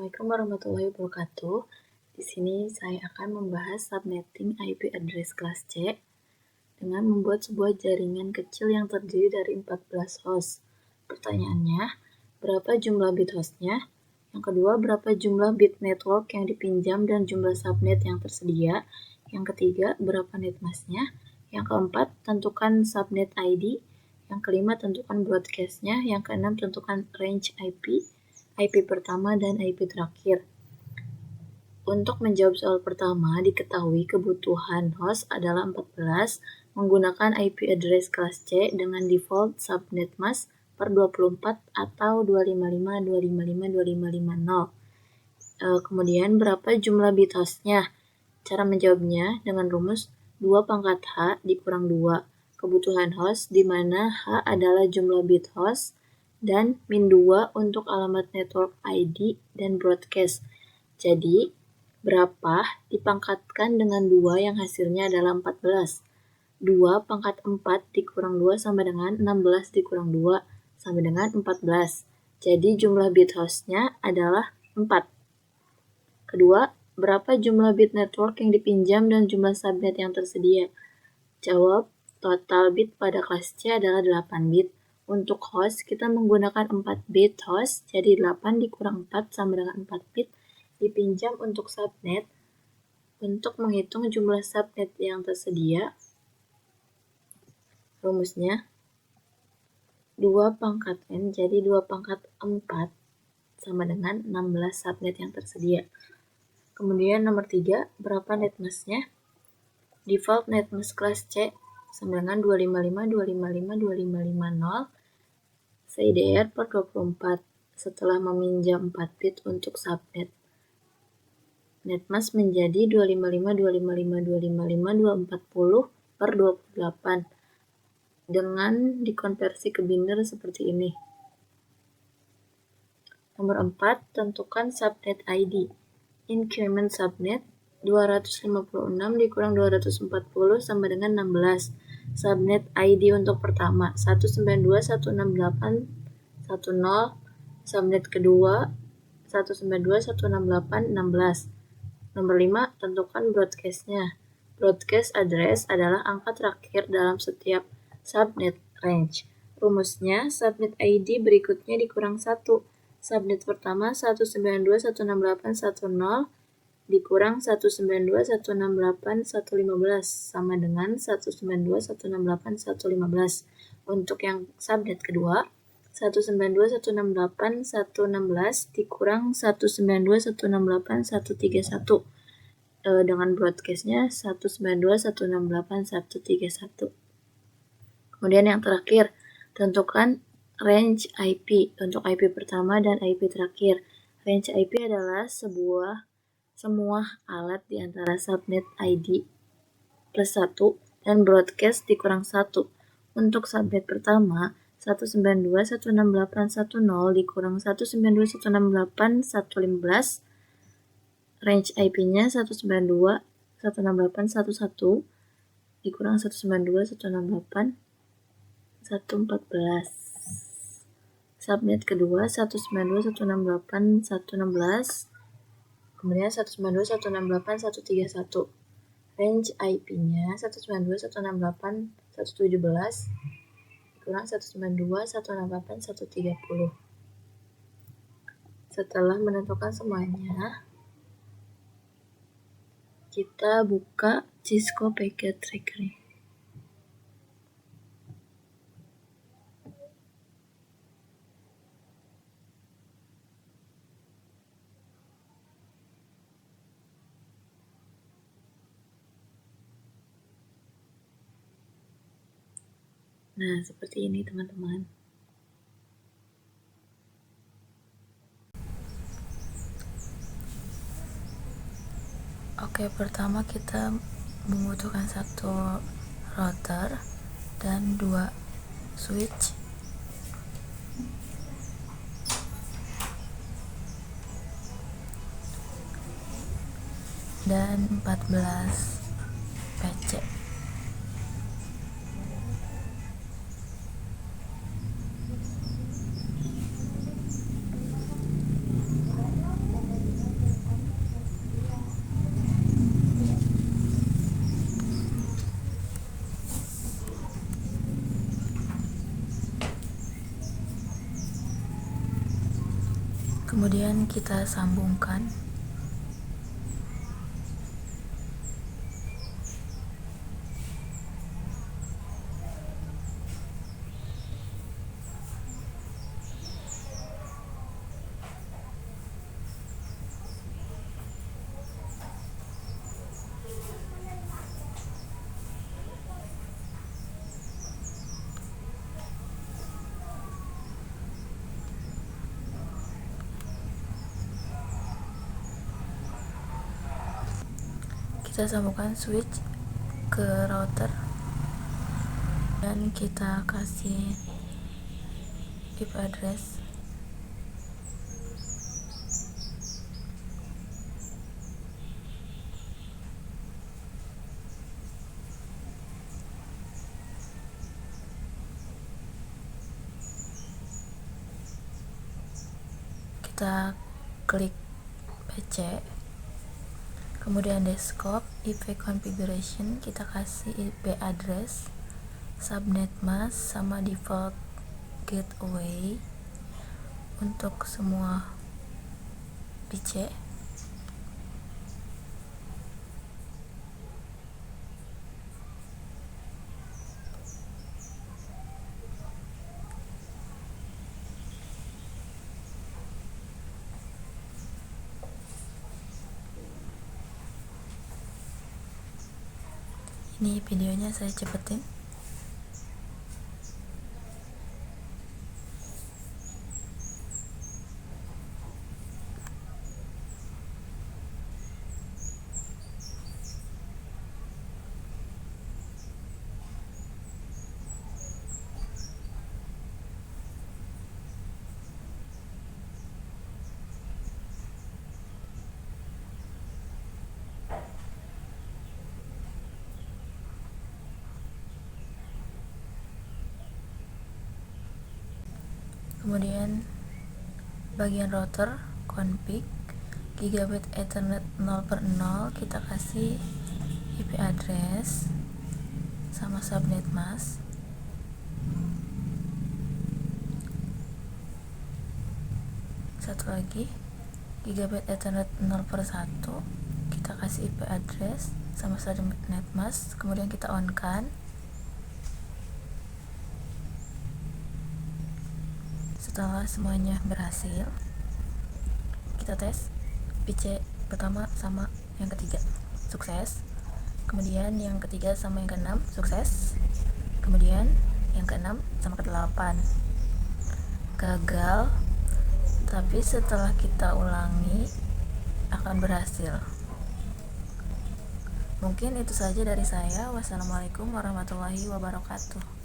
Assalamualaikum warahmatullahi wabarakatuh. Di sini saya akan membahas subnetting IP address kelas C dengan membuat sebuah jaringan kecil yang terdiri dari 14 host. Pertanyaannya, berapa jumlah bit hostnya? Yang kedua, berapa jumlah bit network yang dipinjam dan jumlah subnet yang tersedia? Yang ketiga, berapa netmasknya? Yang keempat, tentukan subnet ID. Yang kelima, tentukan broadcast-nya. Yang keenam, tentukan range IP pertama dan IP terakhir. Untuk menjawab soal pertama, diketahui kebutuhan host adalah 14 menggunakan IP address kelas C dengan default subnet mask per 24 atau 255.255.255.0. Kemudian berapa jumlah bit hostnya? Cara menjawabnya dengan rumus 2 pangkat H dikurang 2 kebutuhan host, di mana H adalah jumlah bit host dan min 2 untuk alamat network ID dan broadcast. Jadi, berapa dipangkatkan dengan 2 yang hasilnya adalah 14. 2 pangkat 4 dikurang 2 sama dengan 16 dikurang 2 sama dengan 14. Jadi, jumlah bit hostnya adalah 4. Kedua, berapa jumlah bit network yang dipinjam dan jumlah subnet yang tersedia? Jawab, total bit pada kelas C adalah 8 bit. Untuk host, kita menggunakan 4 bit host, jadi 8 dikurang 4 sama dengan 4 bit dipinjam untuk subnet. Untuk menghitung jumlah subnet yang tersedia, rumusnya 2 pangkat N, jadi 2 pangkat 4 sama dengan 16 subnet yang tersedia. Kemudian nomor 3, berapa netmasknya? Default netmask kelas C sama dengan 255.255.255.0 CIDR per 24 setelah meminjam 4 bit untuk subnet. Netmask menjadi 255.255.255.240 per 28 dengan dikonversi ke biner seperti ini. Nomor 4, tentukan subnet ID. Increment subnet 256 dikurang 240 sama dengan 16. Subnet ID untuk pertama 192.168.10. Subnet kedua 192.168.16. Nomor 5, tentukan broadcast-nya. Broadcast address adalah angka terakhir dalam setiap subnet range. Rumusnya, subnet ID berikutnya dikurang 1. Subnet pertama 192.168.10 dikurang 192.168.115 sama dengan 192.168.115. Untuk yang subnet kedua, 192.168.116 dikurang 192.168.131 dengan broadcast-nya 192.168.131. Kemudian yang terakhir, tentukan range IP untuk IP pertama dan IP terakhir. Range IP adalah semua alat di antara subnet ID plus 1 dan broadcast dikurang 1. Untuk subnet pertama, 192.168.10 dikurang 192.168.115. Range IP-nya 192.168.11 dikurang 192.168.114. Subnet kedua 192.168.116, kemudian 192.168.131. Range IP-nya 192.168.117 kurang 192.168.130. Setelah menentukan semuanya, kita buka Cisco Packet Tracker. Nah, seperti ini teman-teman. Oke, pertama kita membutuhkan 1 router dan 2 switch. Dan 14 PC. Kemudian kita sambungkan. Kita sambungkan switch ke router dan kita kasih IP address. Kita klik PC, kemudian desktop, IP configuration, kita kasih IP address, subnet mask, sama default gateway untuk semua PC. Ini videonya saya cepetin. Kemudian bagian router config gigabit ethernet 0/0, kita kasih IP address sama subnet mask. Satu lagi gigabit ethernet 0/1, kita kasih IP address sama subnet mask, kemudian kita on kan. Setelah semuanya berhasil, kita tes PC pertama sama yang ketiga, sukses. Kemudian yang ketiga sama yang keenam, sukses. Kemudian yang keenam sama ke-8, gagal. Tapi setelah kita ulangi akan berhasil. Mungkin itu saja dari saya. Wassalamualaikum warahmatullahi wabarakatuh.